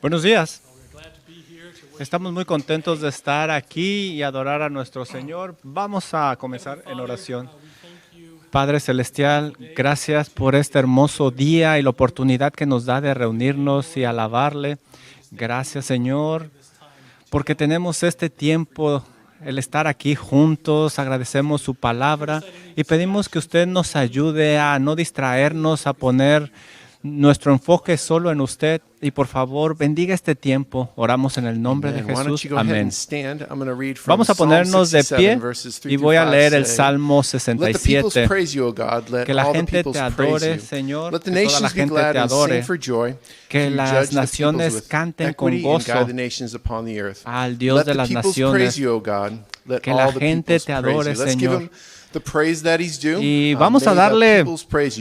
Buenos días. Estamos muy contentos de estar aquí y adorar a nuestro Señor. Vamos a comenzar en oración. Padre Celestial, gracias por este hermoso día y la oportunidad que nos da de reunirnos y alabarle. Gracias, Señor, porque tenemos este tiempo, el estar aquí juntos. Agradecemos su palabra y pedimos que usted nos ayude a no distraernos, a poner nuestro enfoque solo en usted y por favor bendiga este tiempo. Oramos en el nombre de Jesús. Amén. Vamos a ponernos de pie y voy a leer el Salmo 67. Que la gente te adore, Señor, que toda la gente te adore, que las naciones canten con gozo al Dios de las naciones, que la gente te adore, Señor. Y vamos a darle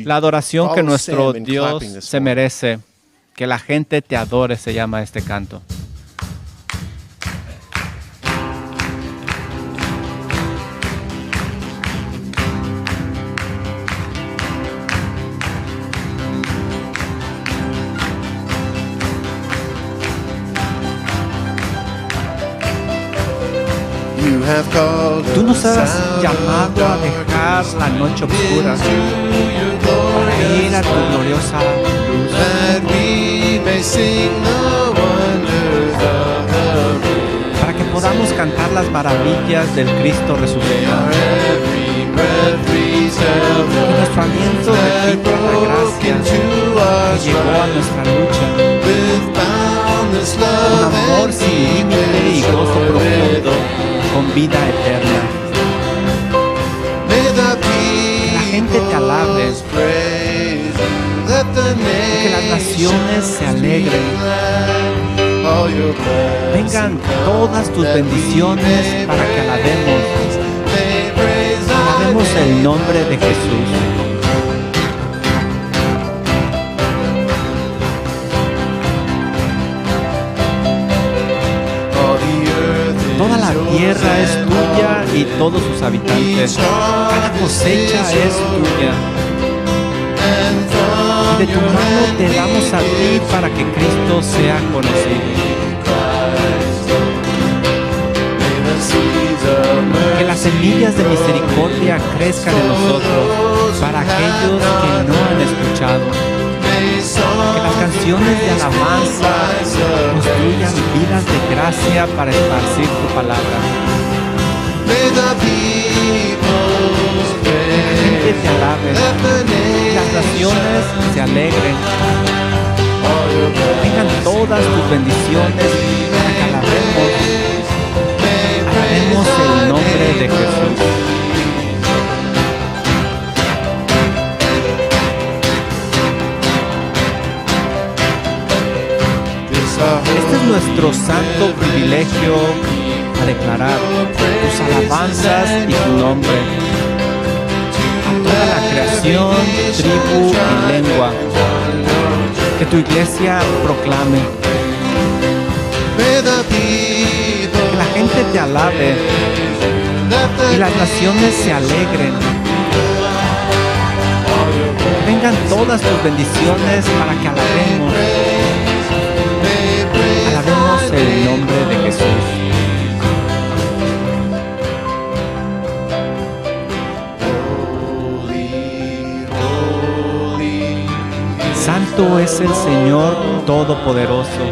la adoración que nuestro Dios se merece. Que la gente te adore, se llama este canto. Tú nos has llamado a dejar la noche oscura para ir a tu gloriosa luz. Para que podamos cantar las maravillas del Cristo resucitado. Que nuestro aliento repita la gracia que llegó a nuestra lucha. Un amor sin límite y gozo profundo con vida eterna. Que la gente te alabe, que las naciones se alegren. Vengan todas tus bendiciones para que alabemos el nombre de Jesús. Toda la tierra es tuya y todos sus habitantes. Cada cosecha es tuya. Y de tu mano te damos a ti para que Cristo sea conocido. Que las semillas de misericordia crezcan en nosotros para aquellos que no han escuchado. Que las canciones de alabanza construyan vidas de gracia para esparcir tu palabra. Que la gente te alabe, que las naciones se alegren. Vengan todas tus bendiciones para que alabemos el nombre de Jesús. Este es nuestro santo privilegio a declarar tus alabanzas y tu nombre a toda la creación, tribu y lengua. Que tu iglesia proclame. Que la gente te alabe y las naciones se alegren. Vengan todas tus bendiciones para que alabemos el nombre de Jesús. Santo es el Señor Todopoderoso.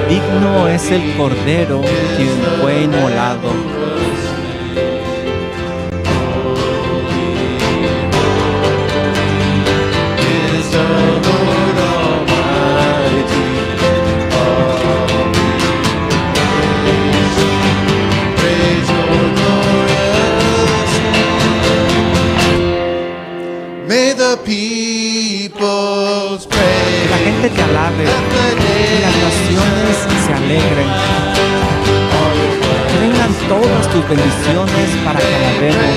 Digno es el Cordero quien fue inmolado. Que la gente te alabe y las naciones se alegren. Que vengan todas tus bendiciones para que alabemos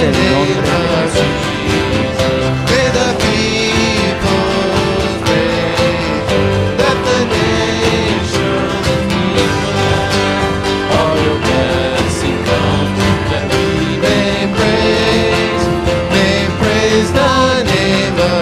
el nombre de Jesús. Praise the name of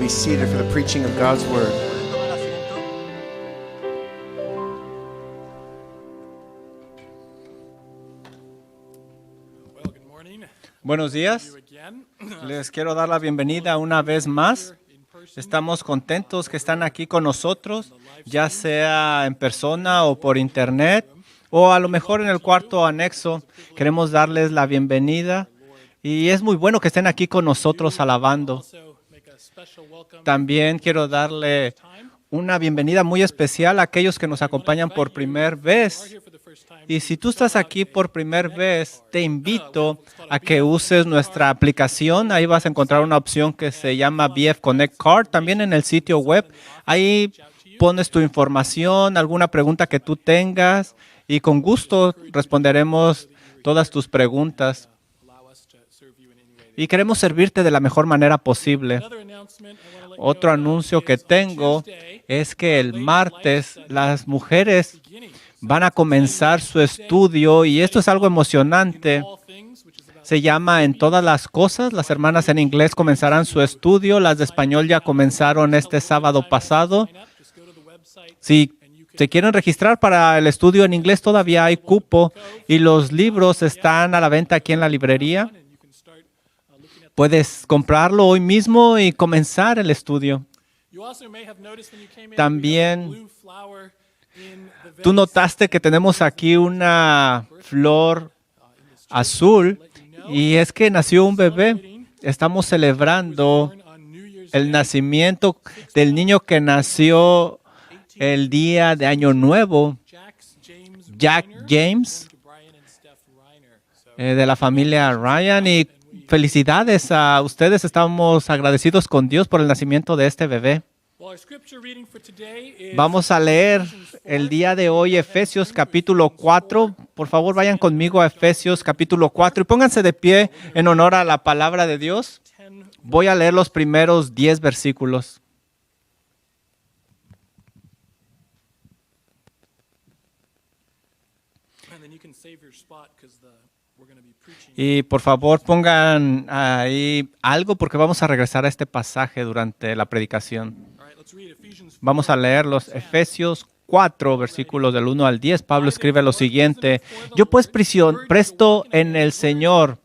be seated for the preaching of God's word. Buenos días. Les quiero dar la bienvenida una vez más. Estamos contentos que están aquí con nosotros, ya sea en persona o por internet, o a lo mejor en el cuarto anexo. Queremos darles la bienvenida y es muy bueno que estén aquí con nosotros alabando. También quiero darle una bienvenida muy especial a aquellos que nos acompañan por primera vez. Y si tú estás aquí por primera vez, te invito a que uses nuestra aplicación. Ahí vas a encontrar una opción que se llama BF Connect Card. También en el sitio web. Ahí pones tu información, alguna pregunta que tú tengas y con gusto responderemos todas tus preguntas. Y queremos servirte de la mejor manera posible. Otro anuncio que tengo es que el martes las mujeres van a comenzar su estudio y esto es algo emocionante. Se llama En todas las cosas. Las hermanas en inglés comenzarán su estudio. Las de español ya comenzaron este sábado pasado. Si se quieren registrar para el estudio en inglés, todavía hay cupo y los libros están a la venta aquí en la librería. Puedes comprarlo hoy mismo y comenzar el estudio. También tú notaste que tenemos aquí una flor azul y es que nació un bebé. estamos celebrando el nacimiento del niño que nació el día de Año Nuevo, Jack James, de la familia Ryan. Y felicidades a ustedes. Estamos agradecidos con Dios por el nacimiento de este bebé. Vamos a leer el día de hoy Efesios capítulo 4. Por favor, vayan conmigo a Efesios capítulo 4 y pónganse de pie en honor a la palabra de Dios. Voy a leer los primeros 10 versículos. Y por favor pongan ahí algo porque vamos a regresar a este pasaje durante la predicación. Vamos a leer los Efesios 4, versículos del 1 al 10. Pablo escribe lo siguiente: Yo pues preso en el Señor,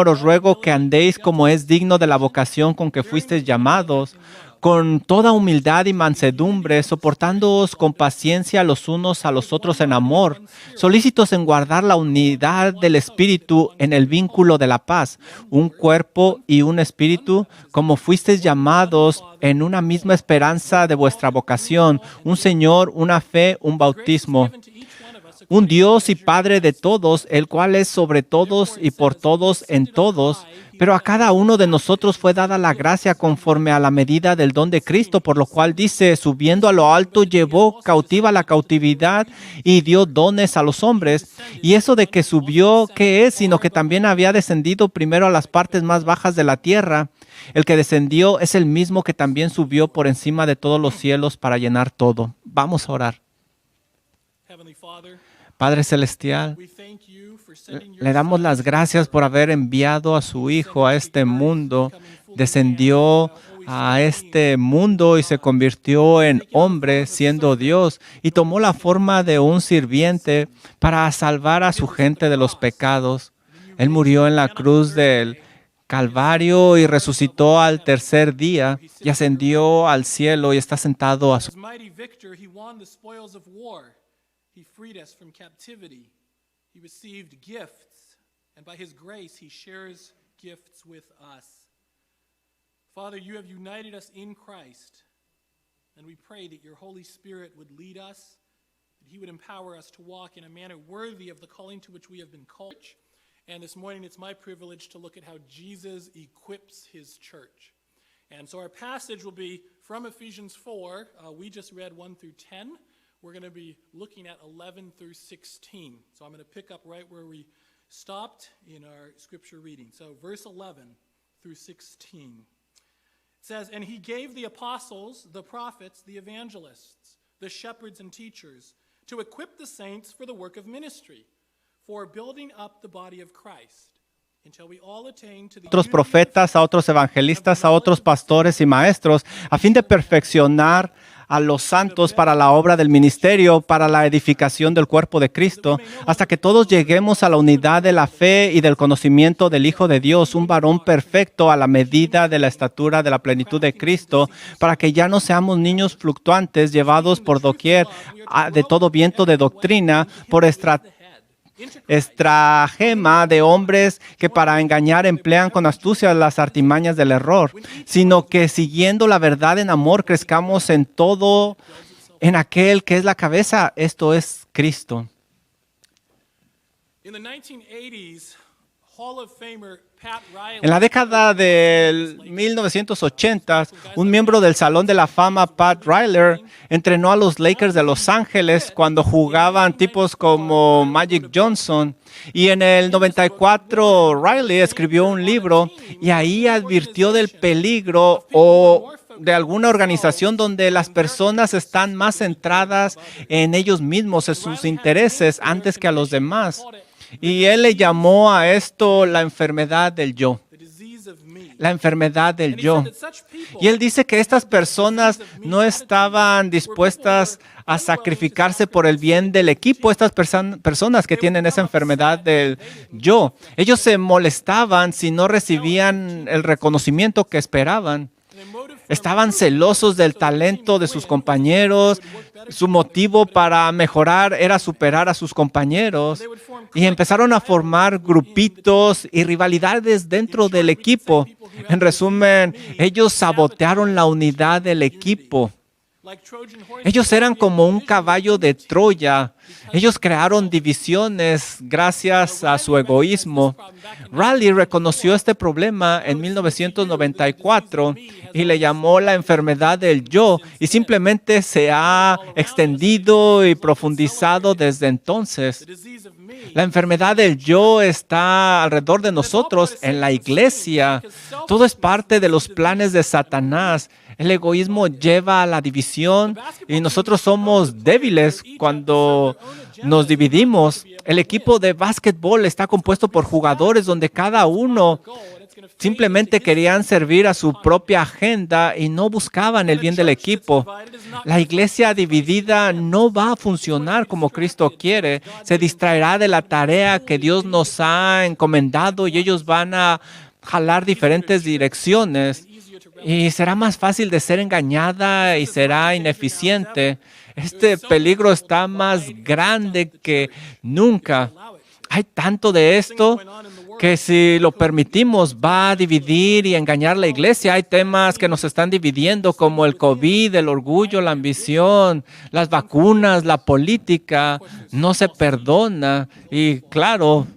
os ruego que andéis como es digno de la vocación con que fuisteis llamados, con toda humildad y mansedumbre, soportándoos con paciencia los unos a los otros en amor, solícitos en guardar la unidad del Espíritu en el vínculo de la paz, un cuerpo y un espíritu, como fuisteis llamados en una misma esperanza de vuestra vocación, un Señor, una fe, un bautismo. Un Dios y Padre de todos, el cual es sobre todos y por todos en todos, pero a cada uno de nosotros fue dada la gracia conforme a la medida del don de Cristo, por lo cual dice, subiendo a lo alto, llevó cautiva la cautividad y dio dones a los hombres. Y eso de que subió, ¿qué es? Sino que también había descendido primero a las partes más bajas de la tierra. El que descendió es el mismo que también subió por encima de todos los cielos para llenar todo. Vamos a orar. Padre Celestial, le damos las gracias por haber enviado a su Hijo a este mundo. Descendió a este mundo y se convirtió en hombre siendo Dios y tomó la forma de un sirviente para salvar a su gente de los pecados. Él murió en la cruz del Calvario y resucitó al tercer día y ascendió al cielo y está sentado a su He freed us from captivity. He received gifts, and by his grace, he shares gifts with us. Father, you have united us in Christ, and we pray that your Holy Spirit would lead us, that he would empower us to walk in a manner worthy of the calling to which we have been called. And this morning, it's my privilege to look at how Jesus equips his church. And so our passage will be from Ephesians 4. We just read 1 through 10. We're going to be looking at 11 through 16. So I'm going to pick up right where we stopped in our scripture reading. So verse 11 through 16. It says, And he gave the apostles, the prophets, the evangelists, the shepherds and teachers, to equip the saints for the work of ministry, for building up the body of Christ, until we all attain to the otros profetas, a otros evangelistas, a otros pastores y maestros, a fin de perfeccionar a los santos para la obra del ministerio, para la edificación del cuerpo de Cristo, hasta que todos lleguemos a la unidad de la fe y del conocimiento del Hijo de Dios, un varón perfecto a la medida de la estatura de la plenitud de Cristo, para que ya no seamos niños fluctuantes llevados por doquier de todo viento de doctrina, por estratagema de hombres que para engañar emplean con astucia las artimañas del error, sino que siguiendo la verdad en amor crezcamos en todo en aquel que es la cabeza, esto es Cristo. En la década del 1980, un miembro del Salón de la Fama, Pat Riley, entrenó a los Lakers de Los Ángeles cuando jugaban tipos como Magic Johnson. Y en el 94, Riley escribió un libro y ahí advirtió del peligro o de alguna organización donde las personas están más centradas en ellos mismos, en sus intereses, antes que a los demás. Y él le llamó a esto la enfermedad del yo. La enfermedad del yo. Y él dice que estas personas no estaban dispuestas a sacrificarse por el bien del equipo, estas personas que tienen esa enfermedad del yo. Ellos se molestaban si no recibían el reconocimiento que esperaban. estaban celosos del talento de sus compañeros. Su motivo para mejorar era superar a sus compañeros. Y empezaron a formar grupitos y rivalidades dentro del equipo. En resumen, ellos sabotearon la unidad del equipo. Ellos eran como un caballo de Troya. Ellos crearon divisiones gracias a su egoísmo. Raleigh reconoció este problema en 1994 y le llamó la enfermedad del yo, y simplemente se ha extendido y profundizado desde entonces. La enfermedad del yo está alrededor de nosotros en la iglesia. Todo es parte de los planes de Satanás. El egoísmo lleva a la división y nosotros somos débiles cuando nos dividimos. El equipo de básquetbol está compuesto por jugadores donde cada uno simplemente querían servir a su propia agenda y no buscaban el bien del equipo. La iglesia dividida no va a funcionar como Cristo quiere. Se distraerá de la tarea que Dios nos ha encomendado y ellos van a jalar diferentes direcciones. Y será más fácil de ser engañada y será ineficiente. Este peligro está más grande que nunca. Hay tanto de esto que si lo permitimos va a dividir y engañar la iglesia. Hay temas que nos están dividiendo como el COVID, el orgullo, la ambición, las vacunas, la política. No se perdona y claro,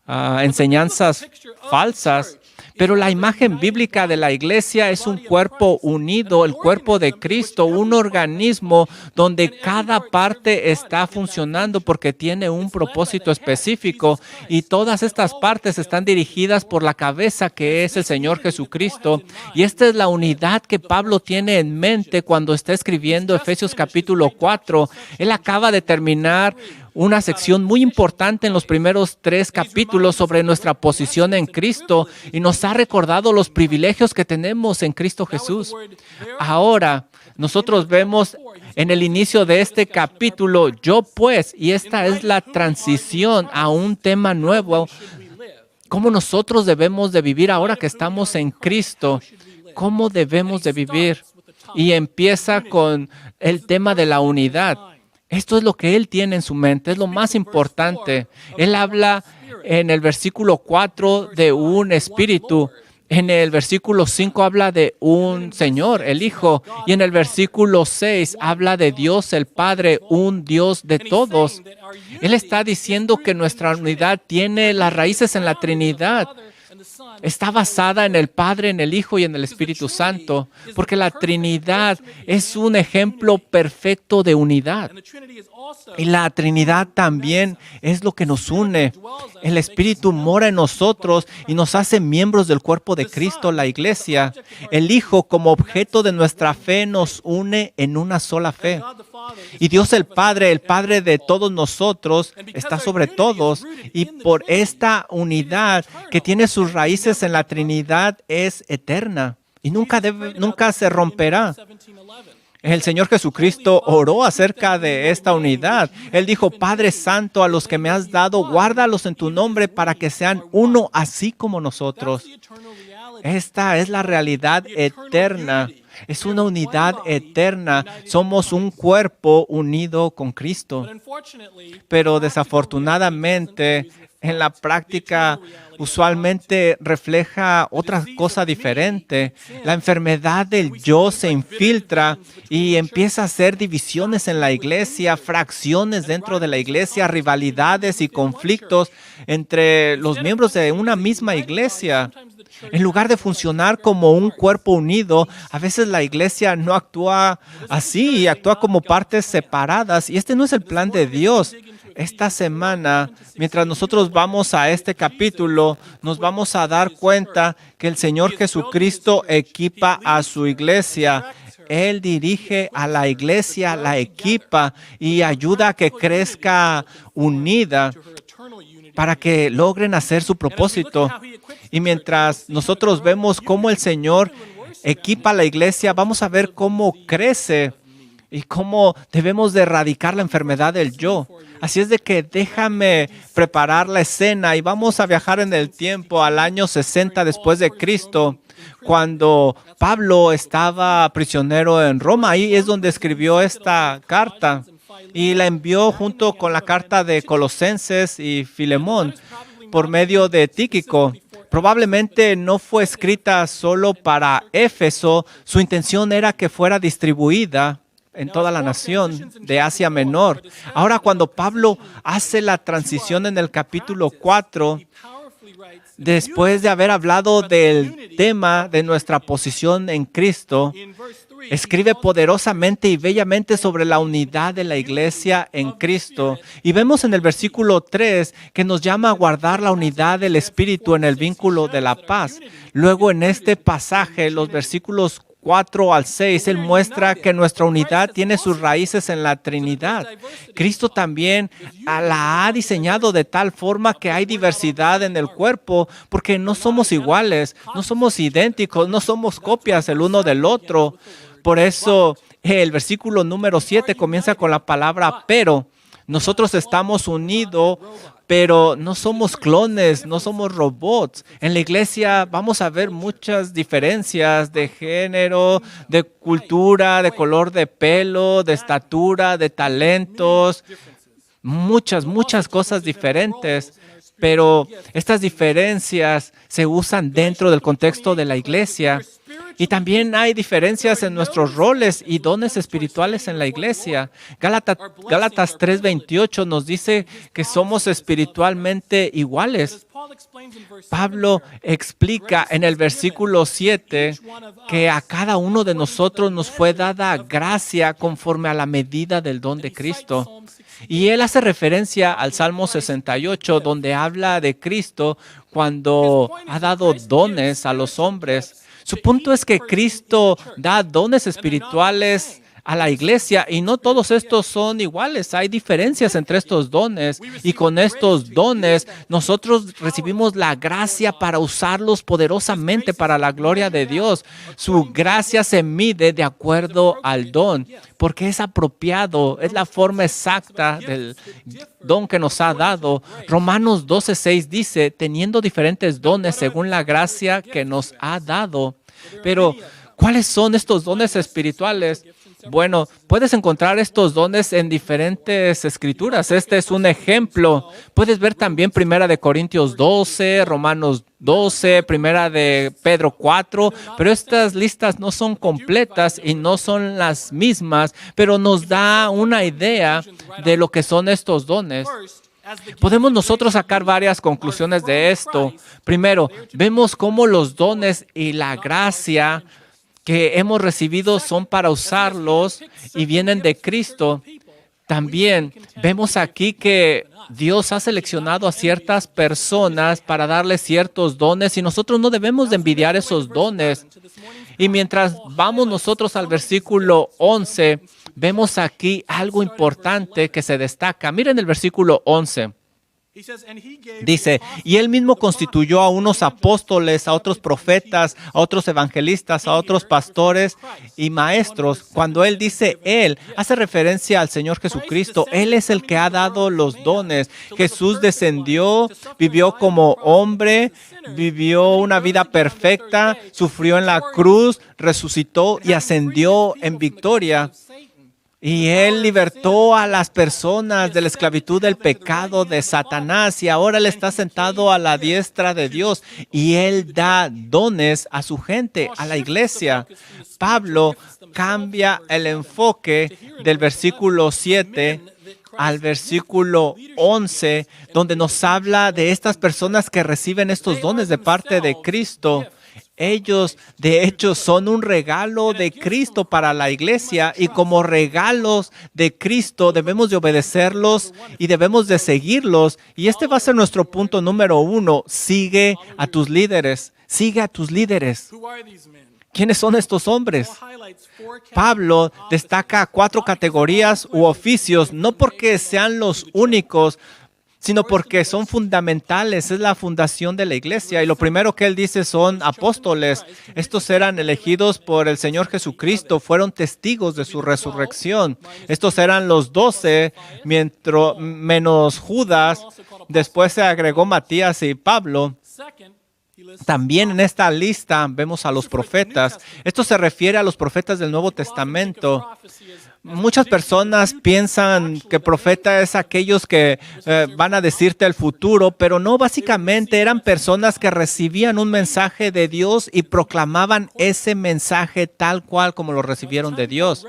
enseñanzas falsas. Pero la imagen bíblica de la iglesia es un cuerpo unido, el cuerpo de Cristo, un organismo donde cada parte está funcionando porque tiene un propósito específico y todas estas partes están dirigidas por la cabeza que es el Señor Jesucristo. Y esta es la unidad que Pablo tiene en mente cuando está escribiendo Efesios capítulo 4. Él acaba de terminar una sección muy importante en los primeros 3 capítulos sobre nuestra posición en Cristo y nos ha recordado los privilegios que tenemos en Cristo Jesús. Ahora, nosotros vemos en el inicio de este capítulo, yo pues, y esta es la transición a un tema nuevo, cómo nosotros debemos de vivir ahora que estamos en Cristo, cómo debemos de vivir. Y empieza con el tema de la unidad. Esto es lo que él tiene en su mente, es lo más importante. Él habla en el versículo 4 de un espíritu. En el versículo 5 habla de un Señor, el Hijo. Y en el versículo 6 habla de Dios el Padre, un Dios de todos. Él está diciendo que nuestra unidad tiene las raíces en la Trinidad. Está basada en el Padre, en el Hijo y en el Espíritu Santo, porque la Trinidad es un ejemplo perfecto de unidad. Y la Trinidad también es lo que nos une. El Espíritu mora en nosotros y nos hace miembros del cuerpo de Cristo, la Iglesia. El Hijo, como objeto de nuestra fe, nos une en una sola fe. Y Dios el Padre de todos nosotros, está sobre todos. Y por esta unidad que tiene sus raíces en la Trinidad es eterna y nunca se romperá. El Señor Jesucristo oró acerca de esta unidad. Él dijo, Padre Santo, a los que me has dado, guárdalos en tu nombre para que sean uno así como nosotros. Esta es la realidad eterna. Es una unidad eterna. Somos un cuerpo unido con Cristo. Pero desafortunadamente, en la práctica, usualmente refleja otra cosa diferente. La enfermedad del yo se infiltra y empieza a hacer divisiones en la iglesia, fracciones dentro de la iglesia, rivalidades y conflictos entre los miembros de una misma iglesia. En lugar de funcionar como un cuerpo unido, a veces la iglesia no actúa así y actúa como partes separadas. Y este no es el plan de Dios. Esta semana, mientras nosotros vamos a este capítulo, nos vamos a dar cuenta que el Señor Jesucristo equipa a su iglesia. Él dirige a la iglesia, la equipa y ayuda a que crezca unida para que logren hacer su propósito. Y mientras nosotros vemos cómo el Señor equipa a la iglesia, vamos a ver cómo crece y cómo debemos de erradicar la enfermedad del yo. Así es de que déjame preparar la escena y vamos a viajar en el tiempo al año 60 después de Cristo, cuando Pablo estaba prisionero en Roma. Ahí es donde escribió esta carta y la envió junto con la carta de Colosenses y Filemón por medio de Tíquico. Probablemente no fue escrita solo para Éfeso, su intención era que fuera distribuida en toda la nación de Asia Menor. Ahora, cuando Pablo hace la transición en el capítulo 4, después de haber hablado del tema de nuestra posición en Cristo, escribe poderosamente y bellamente sobre la unidad de la iglesia en Cristo. Y vemos en el versículo 3 que nos llama a guardar la unidad del Espíritu en el vínculo de la paz. Luego, en este pasaje, los versículos 4 al 6, Él muestra que nuestra unidad tiene sus raíces en la Trinidad. Cristo también la ha diseñado de tal forma que hay diversidad en el cuerpo, porque no somos iguales, no somos idénticos, no somos copias el uno del otro. Por eso el versículo número 7 comienza con la palabra pero. Nosotros estamos unidos, pero no somos clones, no somos robots. En la iglesia vamos a ver muchas diferencias de género, de cultura, de color de pelo, de estatura, de talentos, muchas cosas diferentes. Pero estas diferencias se usan dentro del contexto de la iglesia. Y también hay diferencias en nuestros roles y dones espirituales en la iglesia. Gálatas 3:28 nos dice que somos espiritualmente iguales. Pablo explica en el versículo 7 que a cada uno de nosotros nos fue dada gracia conforme a la medida del don de Cristo. Y él hace referencia al Salmo 68, donde habla de Cristo cuando ha dado dones a los hombres. Su punto es que Cristo da dones espirituales a la iglesia y no todos estos son iguales. Hay diferencias entre estos dones y con estos dones nosotros recibimos la gracia para usarlos poderosamente para la gloria de Dios. Su gracia se mide de acuerdo al don porque es apropiado, es la forma exacta del don que nos ha dado. Romanos 12:6 dice, teniendo diferentes dones según la gracia que nos ha dado. Pero, ¿cuáles son estos dones espirituales? Bueno, puedes encontrar estos dones en diferentes escrituras. Este es un ejemplo. Puedes ver también 1 Corintios 12, Romanos 12, 1 Pedro 4, pero estas listas no son completas y no son las mismas, pero nos da una idea de lo que son estos dones. Podemos nosotros sacar varias conclusiones de esto. Primero, vemos cómo los dones y la gracia que hemos recibido son para usarlos y vienen de Cristo. También vemos aquí que Dios ha seleccionado a ciertas personas para darles ciertos dones y nosotros no debemos de envidiar esos dones. Y mientras vamos nosotros al versículo 11, vemos aquí algo importante que se destaca. Miren el versículo 11. Dice, y Él mismo constituyó a unos apóstoles, a otros profetas, a otros evangelistas, a otros pastores y maestros. Cuando Él dice Él, hace referencia al Señor Jesucristo. Él es el que ha dado los dones. Jesús descendió, vivió como hombre, vivió una vida perfecta, sufrió en la cruz, resucitó y ascendió en victoria. Y Él libertó a las personas de la esclavitud del pecado de Satanás y ahora Él está sentado a la diestra de Dios y Él da dones a su gente, a la iglesia. Pablo cambia el enfoque del versículo 7 al versículo 11, donde nos habla de estas personas que reciben estos dones de parte de Cristo. Ellos, de hecho, son un regalo de Cristo para la iglesia y como regalos de Cristo debemos de obedecerlos y debemos de seguirlos. Y este va a ser nuestro punto número 1. Sigue a tus líderes. Sigue a tus líderes. ¿Quiénes son estos hombres? Pablo destaca 4 categorías u oficios, no porque sean los únicos, sino porque son fundamentales, es la fundación de la iglesia. Y lo primero que él dice son apóstoles. Estos eran elegidos por el Señor Jesucristo, fueron testigos de su resurrección. Estos eran los 12, menos Judas. Después se agregó Matías y Pablo. También en esta lista vemos a los profetas. Esto se refiere a los profetas del Nuevo Testamento. Muchas personas piensan que profeta es aquellos que van a decirte el futuro, pero no, básicamente eran personas que recibían un mensaje de Dios y proclamaban ese mensaje tal cual como lo recibieron de Dios.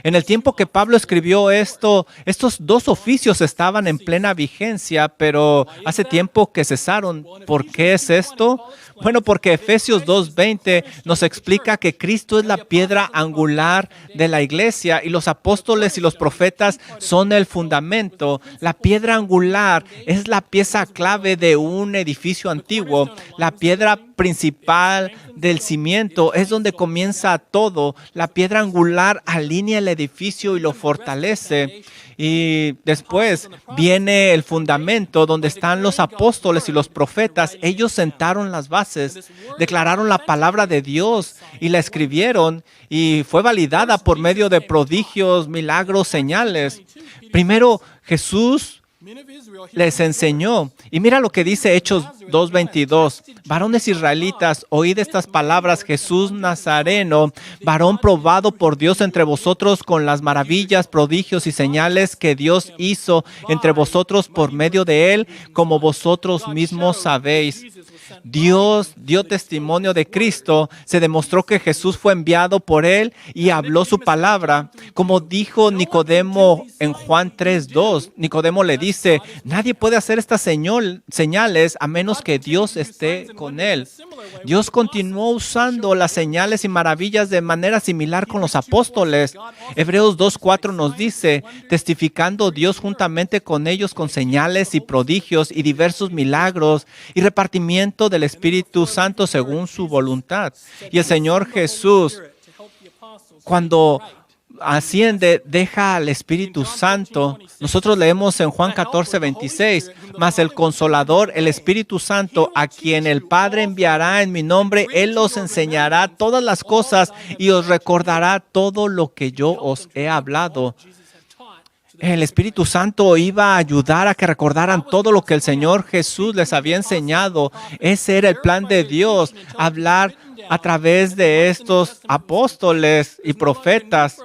En el tiempo que Pablo escribió esto, estos dos oficios estaban en plena vigencia, pero hace tiempo que cesaron. ¿Por qué es esto? Bueno, porque Efesios 2:20 nos explica que Cristo es la piedra angular de la iglesia y los apóstoles y los profetas son el fundamento. La piedra angular es la pieza clave de un edificio antiguo. La piedra principal del cimiento es donde comienza todo. La piedra angular alinea el edificio y lo fortalece. Y después viene el fundamento donde están los apóstoles y los profetas. Ellos sentaron las bases, declararon la palabra de Dios y la escribieron y fue validada por medio de prodigios, milagros, señales. Primero Jesús les enseñó. Y mira lo que dice Hechos 2:22. Varones israelitas, oíd estas palabras. Jesús Nazareno, varón probado por Dios entre vosotros con las maravillas, prodigios y señales que Dios hizo entre vosotros por medio de él, como vosotros mismos sabéis. Dios dio testimonio de Cristo, se demostró que Jesús fue enviado por él y habló su palabra. Como dijo Nicodemo en Juan 3:2, Nicodemo le dice, nadie puede hacer estas señales a menos que Dios esté con él. Dios continuó usando las señales y maravillas de manera similar con los apóstoles. Hebreos 2:4 nos dice, testificando Dios juntamente con ellos con señales y prodigios y diversos milagros y repartimiento del Espíritu Santo según su voluntad. Y el Señor Jesús, cuando asciende, deja al Espíritu Santo. Nosotros leemos en Juan 14:26, mas el Consolador, el Espíritu Santo, a quien el Padre enviará en mi nombre, Él os enseñará todas las cosas y os recordará todo lo que yo os he hablado. El Espíritu Santo iba a ayudar a que recordaran todo lo que el Señor Jesús les había enseñado. Ese era el plan de Dios, hablar a través de estos apóstoles y profetas.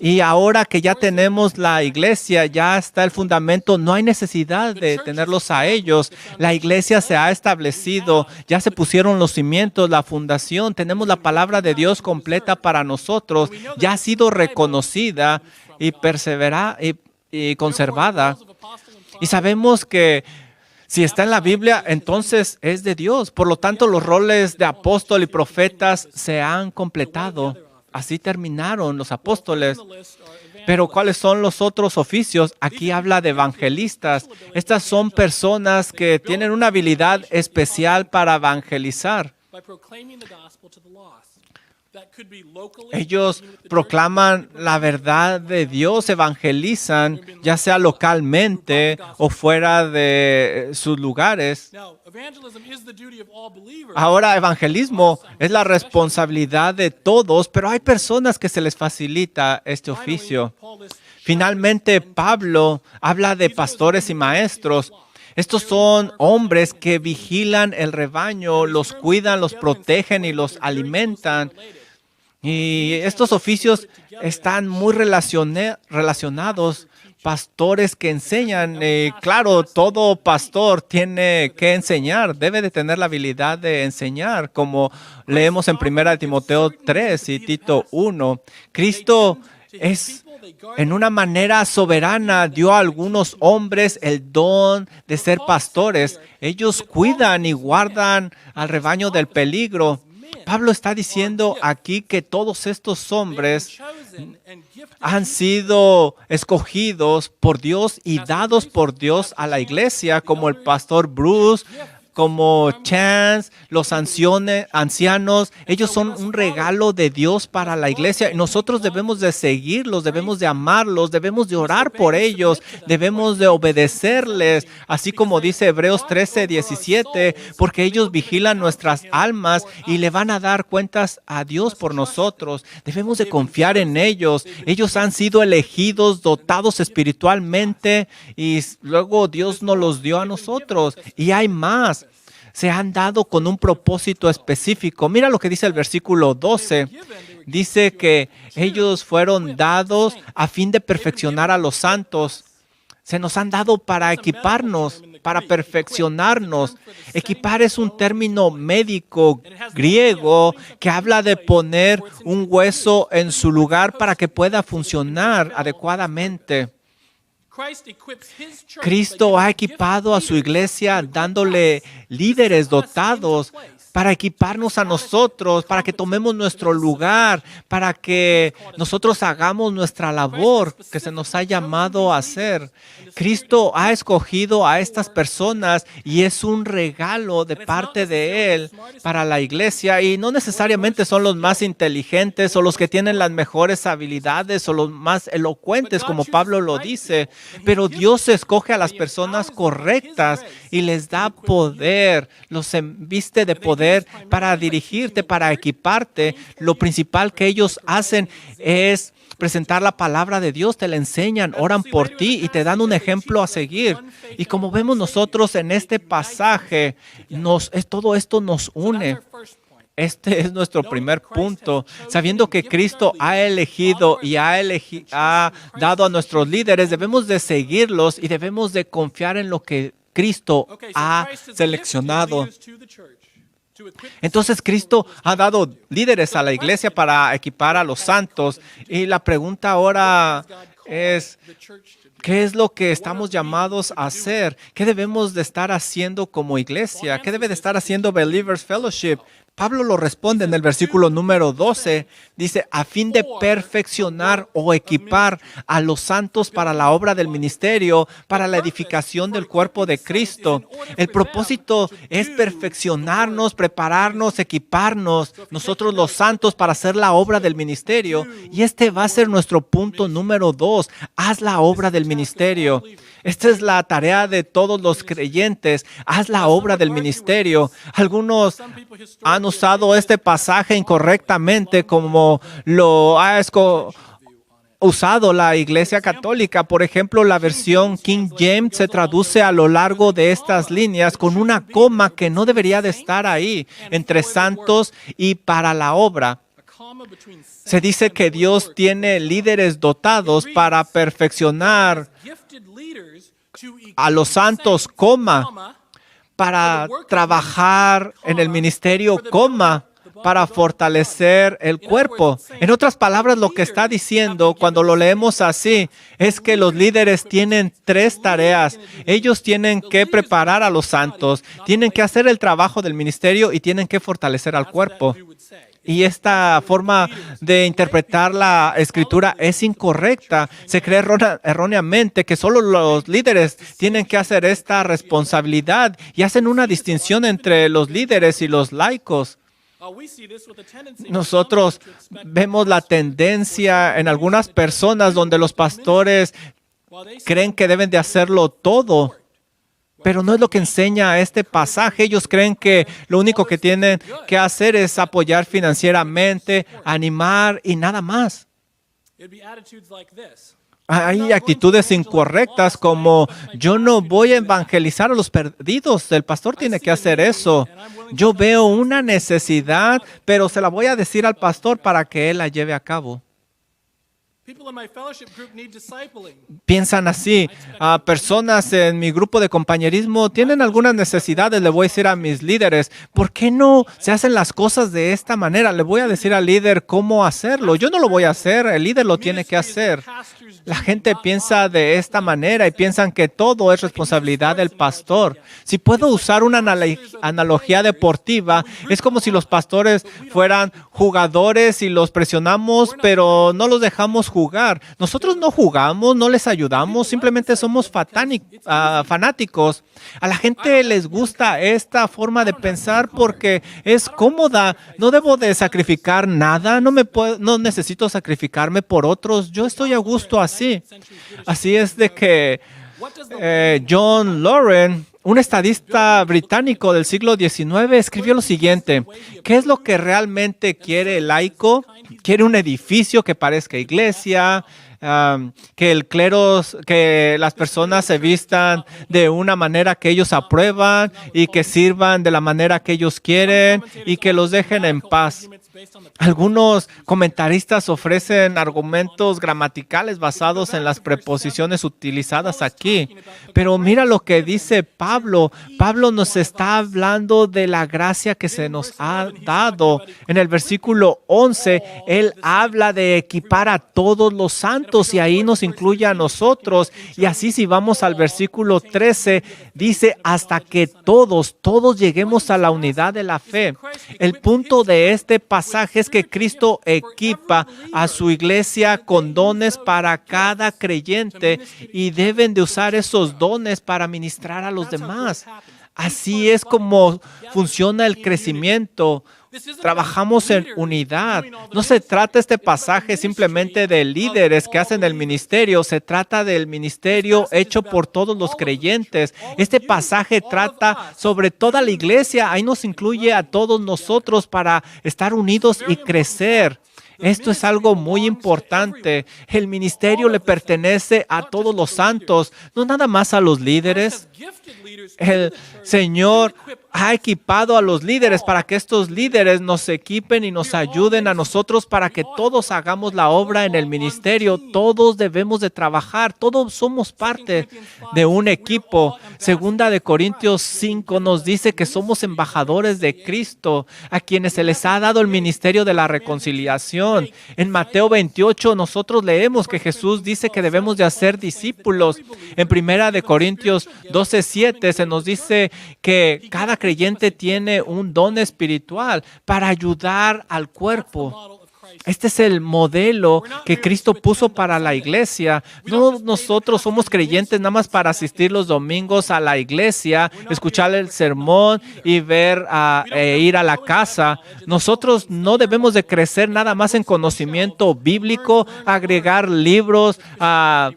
Y ahora que ya tenemos la iglesia, ya está el fundamento, no hay necesidad de tenerlos a ellos. La iglesia se ha establecido, ya se pusieron los cimientos, la fundación, tenemos la palabra de Dios completa para nosotros, ya ha sido reconocida y y conservada. Y sabemos que si está en la Biblia, entonces es de Dios. Por lo tanto, los roles de apóstol y profetas se han completado. Así terminaron los apóstoles. Pero ¿cuáles son los otros oficios? Aquí habla de evangelistas. Estas son personas que tienen una habilidad especial para evangelizar. Ellos proclaman la verdad de Dios, evangelizan, ya sea localmente o fuera de sus lugares. Ahora, evangelismo es la responsabilidad de todos, pero hay personas que se les facilita este oficio. Finalmente, Pablo habla de pastores y maestros. Estos son hombres que vigilan el rebaño, los cuidan, los protegen y los alimentan. Y estos oficios están muy relacionados. Pastores que enseñan, claro, todo pastor tiene que enseñar, debe de tener la habilidad de enseñar, como leemos en 1 Timoteo 3 y Tito 1. Cristo en una manera soberana dio a algunos hombres el don de ser pastores. Ellos cuidan y guardan al rebaño del peligro. Pablo está diciendo aquí que todos estos hombres han sido escogidos por Dios y dados por Dios a la iglesia, como el pastor Bruce, como Chance, los ancianos, ellos son un regalo de Dios para la iglesia. Nosotros debemos de seguirlos, debemos de amarlos, debemos de orar por ellos, debemos de obedecerles, así como dice Hebreos 13:17, porque ellos vigilan nuestras almas y le van a dar cuentas a Dios por nosotros. Debemos de confiar en ellos. Ellos han sido elegidos, dotados espiritualmente y luego Dios nos los dio a nosotros. Y hay más. Se han dado con un propósito específico. Mira lo que dice el versículo 12. Dice que ellos fueron dados a fin de perfeccionar a los santos. Se nos han dado para equiparnos, para perfeccionarnos. Equipar es un término médico griego que habla de poner un hueso en su lugar para que pueda funcionar adecuadamente. Cristo ha equipado a su iglesia dándole líderes dotados para equiparnos a nosotros, para que tomemos nuestro lugar, para que nosotros hagamos nuestra labor que se nos ha llamado a hacer. Cristo ha escogido a estas personas y es un regalo de parte de Él para la iglesia. Y no necesariamente son los más inteligentes o los que tienen las mejores habilidades o los más elocuentes, como Pablo lo dice. Pero Dios escoge a las personas correctas y les da poder, los viste de poder para dirigirte, para equiparte. Lo principal que ellos hacen es presentar la palabra de Dios, te la enseñan, oran por ti y te dan un ejemplo a seguir. Y como vemos nosotros en este pasaje, todo esto nos une. Este es nuestro primer punto. Sabiendo que Cristo ha elegido y ha dado a nuestros líderes, debemos de seguirlos y debemos de confiar en lo que Cristo ha seleccionado. Entonces Cristo ha dado líderes a la iglesia para equipar a los santos. Y la pregunta ahora es, ¿qué es lo que estamos llamados a hacer? ¿Qué debemos de estar haciendo como iglesia? ¿Qué debe de estar haciendo Believers Fellowship? Pablo lo responde en el versículo número 12. Dice, a fin de perfeccionar o equipar a los santos para la obra del ministerio, para la edificación del cuerpo de Cristo. El propósito es perfeccionarnos, prepararnos, equiparnos, nosotros los santos para hacer la obra del ministerio. Y este va a ser nuestro punto número 2. Haz la obra del ministerio. Esta es la tarea de todos los creyentes. Haz la obra del ministerio. Algunos han usado este pasaje incorrectamente como lo ha usado la Iglesia Católica. Por ejemplo, la versión King James se traduce a lo largo de estas líneas con una coma que no debería de estar ahí, entre santos y para la obra. Se dice que Dios tiene líderes dotados para perfeccionar a los santos, para trabajar en el ministerio, para fortalecer el cuerpo. En otras palabras, lo que está diciendo cuando lo leemos así es que los líderes tienen 3 tareas. Ellos tienen que preparar a los santos, tienen que hacer el trabajo del ministerio y tienen que fortalecer al cuerpo. Y esta forma de interpretar la Escritura es incorrecta. Se cree erróneamente que solo los líderes tienen que hacer esta responsabilidad y hacen una distinción entre los líderes y los laicos. Nosotros vemos la tendencia en algunas personas donde los pastores creen que deben de hacerlo todo. Pero no es lo que enseña este pasaje. Ellos creen que lo único que tienen que hacer es apoyar financieramente, animar y nada más. Hay actitudes incorrectas como yo no voy a evangelizar a los perdidos. El pastor tiene que hacer eso. Yo veo una necesidad, pero se la voy a decir al pastor para que él la lleve a cabo. Piensan así, personas en mi grupo de compañerismo tienen algunas necesidades, le voy a decir a mis líderes, ¿por qué no se hacen las cosas de esta manera? Le voy a decir al líder cómo hacerlo. Yo no lo voy a hacer, el líder lo tiene que hacer. La gente piensa de esta manera y piensan que todo es responsabilidad del pastor. Si puedo usar una analogía deportiva, es como si los pastores fueran jugadores y los presionamos, pero no los dejamos jugar jugar. Nosotros no jugamos, no les ayudamos, simplemente somos fanáticos. A la gente les gusta esta forma de pensar porque es cómoda. No debo de sacrificar nada, no necesito sacrificarme por otros. Yo estoy a gusto así. Así es de que John Loren, un estadista británico del siglo XIX, escribió lo siguiente: ¿qué es lo que realmente quiere el laico? Quiere un edificio que parezca iglesia, que el clero, que las personas se vistan de una manera que ellos aprueban y que sirvan de la manera que ellos quieren y que los dejen en paz. Algunos comentaristas ofrecen argumentos gramaticales basados en las preposiciones utilizadas aquí. Pero mira lo que dice Pablo. Pablo nos está hablando de la gracia que se nos ha dado. En el versículo 11, él habla de equipar a todos los santos y ahí nos incluye a nosotros. Y así si vamos al versículo 13, dice hasta que todos lleguemos a la unidad de la fe. El punto de este pasaje es que Cristo equipa a su iglesia con dones para cada creyente y deben de usar esos dones para ministrar a los demás. Así es como funciona el crecimiento. Trabajamos en unidad. No se trata este pasaje simplemente de líderes que hacen el ministerio. Se trata del ministerio hecho por todos los creyentes. Este pasaje trata sobre toda la iglesia. Ahí nos incluye a todos nosotros para estar unidos y crecer. Esto es algo muy importante. El ministerio le pertenece a todos los santos, no nada más a los líderes. El Señor ha equipado a los líderes para que estos líderes nos equipen y nos ayuden a nosotros para que todos hagamos la obra en el ministerio. Todos debemos de trabajar, todos somos parte de un equipo. Segunda de Corintios 5 nos dice que somos embajadores de Cristo, a quienes se les ha dado el ministerio de la reconciliación. En Mateo 28 nosotros leemos que Jesús dice que debemos de hacer discípulos. En Primera de Corintios 12:7 se nos dice que cada creyente tiene un don espiritual para ayudar al cuerpo. Este es el modelo que Cristo puso para la iglesia. No nosotros somos creyentes nada más para asistir los domingos a la iglesia, escuchar el sermón y ir a la casa. Nosotros no debemos de crecer nada más en conocimiento bíblico, agregar libros a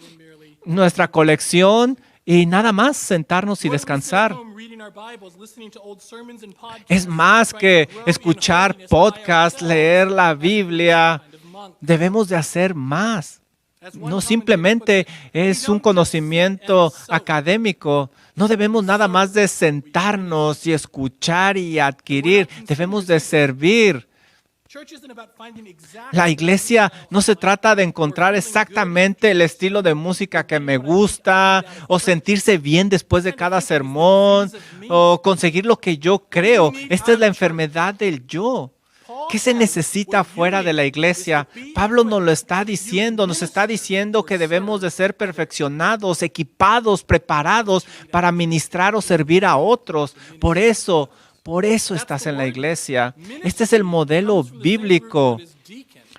nuestra colección y nada más sentarnos y descansar. Es más que escuchar podcasts, leer la Biblia. Debemos de hacer más. No simplemente es un conocimiento académico. No debemos nada más de sentarnos y escuchar y adquirir. Debemos de servir. La iglesia no se trata de encontrar exactamente el estilo de música que me gusta o sentirse bien después de cada sermón o conseguir lo que yo creo. Esta es la enfermedad del yo. ¿Qué se necesita fuera de la iglesia? Pablo nos lo está diciendo, que debemos de ser perfeccionados, equipados, preparados para ministrar o servir a otros. Por eso estás en la iglesia. Este es el modelo bíblico.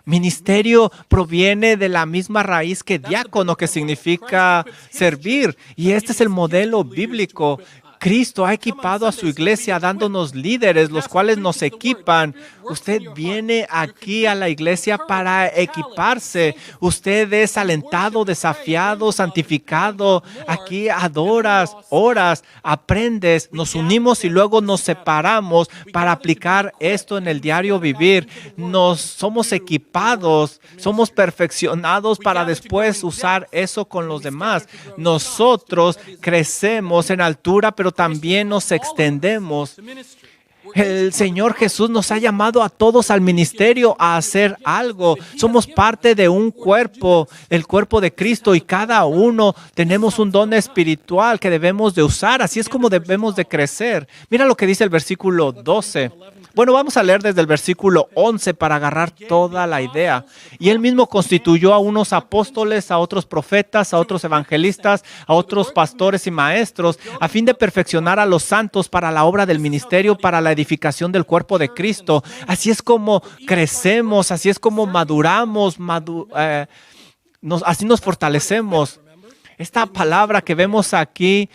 Ministerio proviene de la misma raíz que diácono, que significa servir. Y este es el modelo bíblico. Cristo ha equipado a su iglesia dándonos líderes, los cuales nos equipan. Usted viene aquí a la iglesia para equiparse. Usted es alentado, desafiado, santificado. Aquí adoras, oras, aprendes, nos unimos y luego nos separamos para aplicar esto en el diario vivir. Somos equipados, somos perfeccionados para después usar eso con los demás. Nosotros crecemos en altura, pero también nos extendemos. El Señor Jesús nos ha llamado a todos al ministerio a hacer algo. Somos parte de un cuerpo, el cuerpo de Cristo, y cada uno tenemos un don espiritual que debemos de usar. Así es como debemos de crecer. Mira lo que dice el versículo 12. Bueno, vamos a leer desde el versículo 11 para agarrar toda la idea. Y Él mismo constituyó a unos apóstoles, a otros profetas, a otros evangelistas, a otros pastores y maestros, a fin de perfeccionar a los santos para la obra del ministerio, para la edificación del cuerpo de Cristo. Así es como crecemos, así es como maduramos, así nos fortalecemos. Esta palabra que vemos aquí,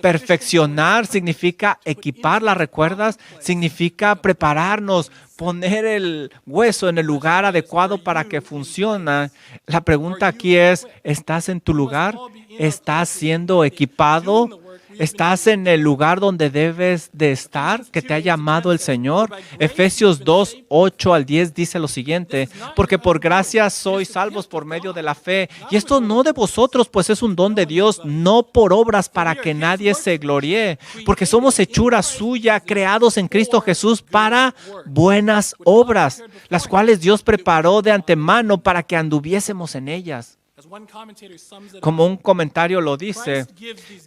perfeccionar, significa equipar, ¿la recuerdas? Significa prepararnos, poner el hueso en el lugar adecuado para que funcione. La pregunta aquí es, ¿estás en tu lugar? ¿Estás siendo equipado? ¿Estás en el lugar donde debes de estar, que te ha llamado el Señor? Efesios 2, 8 al 10 dice lo siguiente: porque por gracia sois salvos por medio de la fe, y esto no de vosotros, pues es un don de Dios, no por obras para que nadie se gloríe, porque somos hechura suya, creados en Cristo Jesús para buenas obras, las cuales Dios preparó de antemano para que anduviésemos en ellas. Como un comentario lo dice,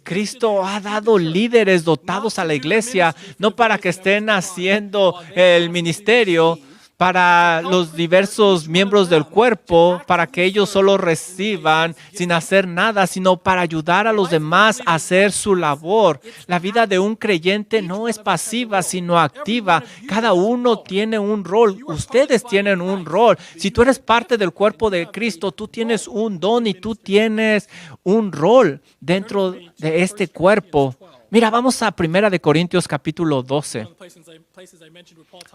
Cristo ha dado líderes dotados a la iglesia, no para que estén haciendo el ministerio para los diversos miembros del cuerpo, para que ellos solo reciban sin hacer nada, sino para ayudar a los demás a hacer su labor. La vida de un creyente no es pasiva, sino activa. Cada uno tiene un rol. Ustedes tienen un rol. Si tú eres parte del cuerpo de Cristo, tú tienes un don y tú tienes un rol dentro de este cuerpo. Mira, vamos a 1 Corintios capítulo 12.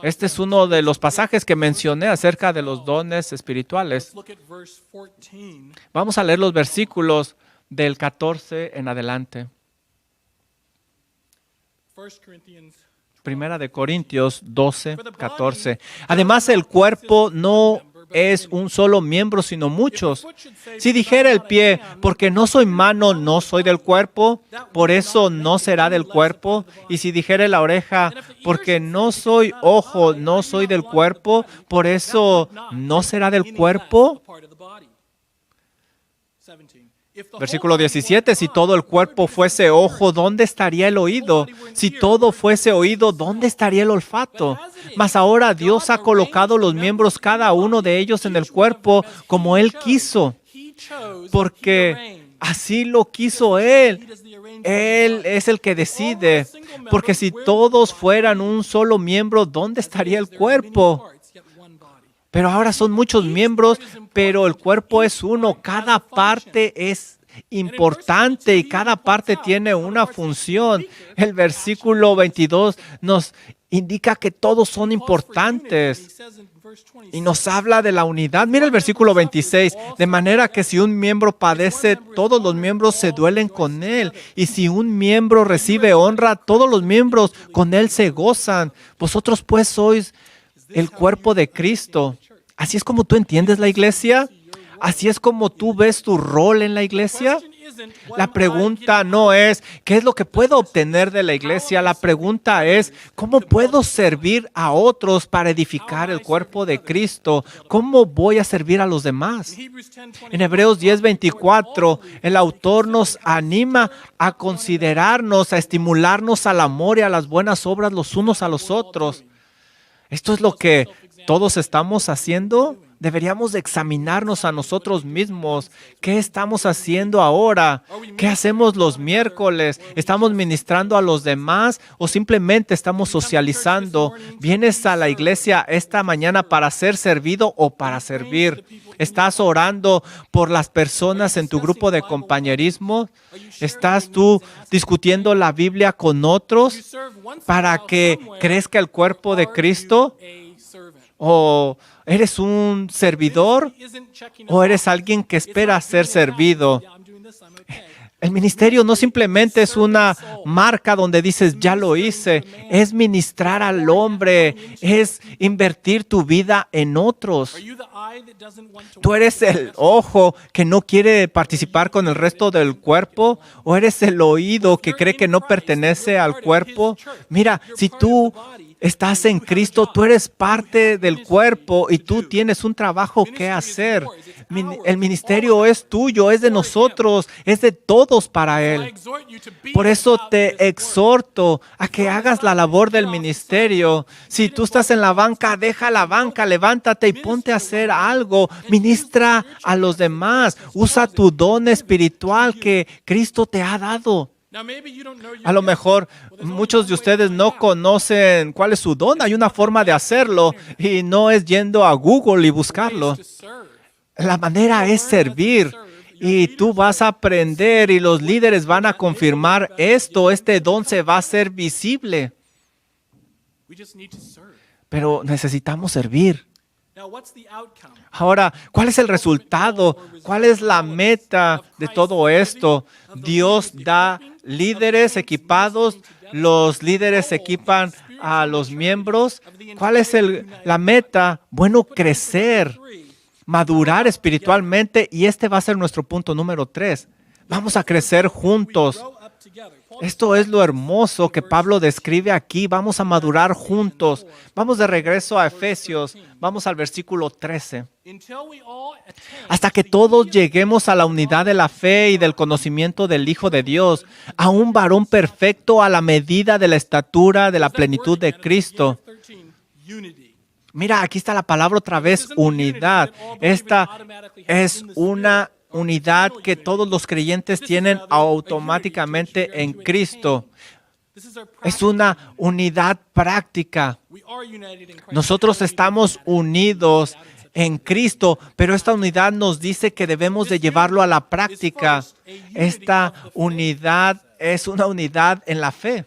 Este es uno de los pasajes que mencioné acerca de los dones espirituales. Vamos a leer los versículos del 14 en adelante. 1 Corintios 12, 14. Además, el cuerpo no es un solo miembro, sino muchos. Si dijera el pie, porque no soy mano, no soy del cuerpo, por eso no será del cuerpo. Y si dijera la oreja, porque no soy ojo, no soy del cuerpo, por eso no será del cuerpo. Versículo 17, si todo el cuerpo fuese ojo, ¿dónde estaría el oído? Si todo fuese oído, ¿dónde estaría el olfato? Mas ahora Dios ha colocado los miembros, cada uno de ellos, en el cuerpo como Él quiso, porque así lo quiso Él. Él es el que decide, porque si todos fueran un solo miembro, ¿dónde estaría el cuerpo? Pero ahora son muchos miembros, pero el cuerpo es uno. Cada parte es importante y cada parte tiene una función. El versículo 22 nos indica que todos son importantes y nos habla de la unidad. Mira el versículo 26. De manera que si un miembro padece, todos los miembros se duelen con él. Y si un miembro recibe honra, todos los miembros con él se gozan. Vosotros pues sois el cuerpo de Cristo. ¿Así es como tú entiendes la iglesia? ¿Así es como tú ves tu rol en la iglesia? La pregunta no es, ¿qué es lo que puedo obtener de la iglesia? La pregunta es, ¿cómo puedo servir a otros para edificar el cuerpo de Cristo? ¿Cómo voy a servir a los demás? En Hebreos 10:24, el autor nos anima a considerarnos, a estimularnos al amor y a las buenas obras los unos a los otros. ¿Esto es lo que todos estamos haciendo? Deberíamos de examinarnos a nosotros mismos. ¿Qué estamos haciendo ahora? ¿Qué hacemos los miércoles? ¿Estamos ministrando a los demás o simplemente estamos socializando? ¿Vienes a la iglesia esta mañana para ser servido o para servir? ¿Estás orando por las personas en tu grupo de compañerismo? ¿Estás tú discutiendo la Biblia con otros para que crezca el cuerpo de Cristo? ¿O eres un servidor o eres alguien que espera ser servido? El ministerio no simplemente es una marca donde dices, ya lo hice. Es ministrar al hombre, es invertir tu vida en otros. ¿Tú eres el ojo que no quiere participar con el resto del cuerpo? ¿O eres el oído que cree que no pertenece al cuerpo? Mira, si tú estás en Cristo, tú eres parte del cuerpo y tú tienes un trabajo que hacer. El ministerio es tuyo, es de nosotros, es de todos para Él. Por eso te exhorto a que hagas la labor del ministerio. Si tú estás en la banca, deja la banca, levántate y ponte a hacer algo. Ministra a los demás. Usa tu don espiritual que Cristo te ha dado. A lo mejor muchos de ustedes no conocen cuál es su don. Hay una forma de hacerlo y no es yendo a Google y buscarlo. La manera es servir. Y tú vas a aprender y los líderes van a confirmar esto. Este don se va a hacer visible. We just need to serve. Pero necesitamos servir. Now, what's the outcome? Ahora, ¿cuál es el resultado? ¿Cuál es la meta de todo esto? Dios da líderes equipados, los líderes equipan a los miembros. ¿Cuál es la meta? Bueno, crecer, madurar espiritualmente, y este va a ser nuestro punto número 3. Vamos a crecer juntos. Esto es lo hermoso que Pablo describe aquí. Vamos a madurar juntos. Vamos de regreso a Efesios. Vamos al versículo 13. Hasta que todos lleguemos a la unidad de la fe y del conocimiento del Hijo de Dios, a un varón perfecto a la medida de la estatura de la plenitud de Cristo. Mira, aquí está la palabra otra vez, unidad. Esta es una unidad que todos los creyentes tienen automáticamente en Cristo. Es una unidad práctica. Nosotros estamos unidos en Cristo, pero esta unidad nos dice que debemos de llevarlo a la práctica. Esta unidad es una unidad en la fe.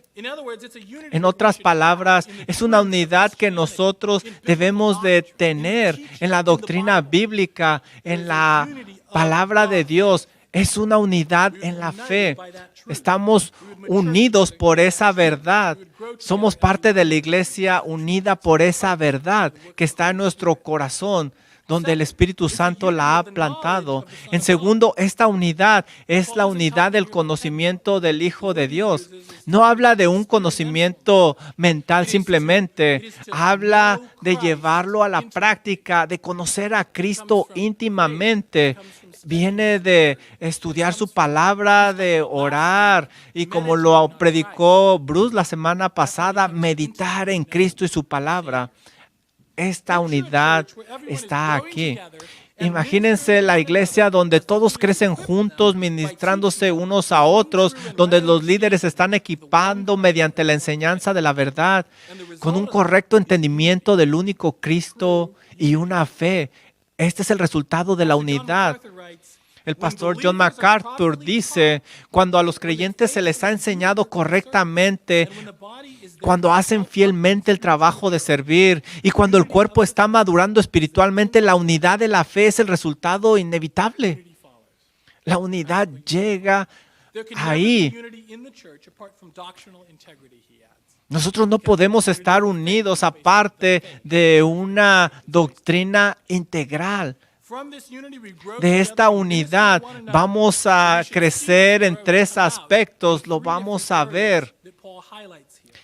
En otras palabras, es una unidad que nosotros debemos de tener en la doctrina bíblica, en la palabra de Dios. Es una unidad en la fe. Estamos unidos por esa verdad. Somos parte de la iglesia unida por esa verdad que está en nuestro corazón, donde el Espíritu Santo la ha plantado. En segundo, esta unidad es la unidad del conocimiento del Hijo de Dios. No habla de un conocimiento mental simplemente. Habla de llevarlo a la práctica, de conocer a Cristo íntimamente. Viene de estudiar su palabra, de orar y, como lo predicó Bruce la semana pasada, meditar en Cristo y su palabra. Esta unidad está aquí. Imagínense la iglesia donde todos crecen juntos, ministrándose unos a otros, donde los líderes están equipando mediante la enseñanza de la verdad, con un correcto entendimiento del único Cristo y una fe. Este es el resultado de la unidad. El pastor John MacArthur dice, cuando a los creyentes se les ha enseñado correctamente, cuando hacen fielmente el trabajo de servir y cuando el cuerpo está madurando espiritualmente, la unidad de la fe es el resultado inevitable. La unidad llega ahí. Nosotros no podemos estar unidos aparte de una doctrina integral. De esta unidad vamos a crecer en 3 aspectos. Lo vamos a ver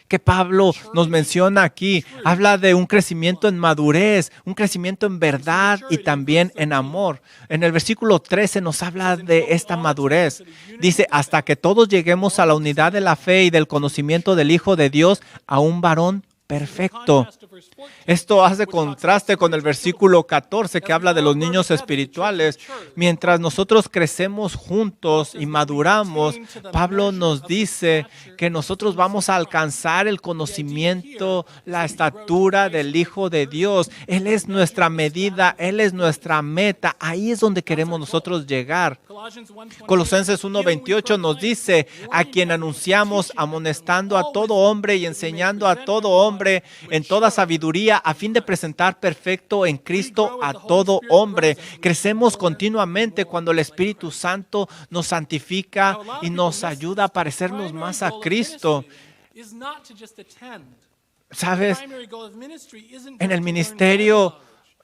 que Pablo nos menciona aquí. Habla de un crecimiento en madurez, un crecimiento en verdad y también en amor. En el versículo 13 nos habla de esta madurez. Dice, hasta que todos lleguemos a la unidad de la fe y del conocimiento del Hijo de Dios, a un varón perfecto. Esto hace contraste con el versículo 14 que habla de los niños espirituales. Mientras nosotros crecemos juntos y maduramos, Pablo nos dice que nosotros vamos a alcanzar el conocimiento, la estatura del Hijo de Dios. Él es nuestra medida, Él es nuestra meta. Ahí es donde queremos nosotros llegar. Colosenses 1:28 nos dice, a quien anunciamos amonestando a todo hombre y enseñando a todo hombre en toda sabiduría, a fin de presentar perfecto en Cristo a todo hombre. Crecemos continuamente cuando el Espíritu Santo nos santifica y nos ayuda a parecernos más a Cristo. ¿Sabes? En el ministerio,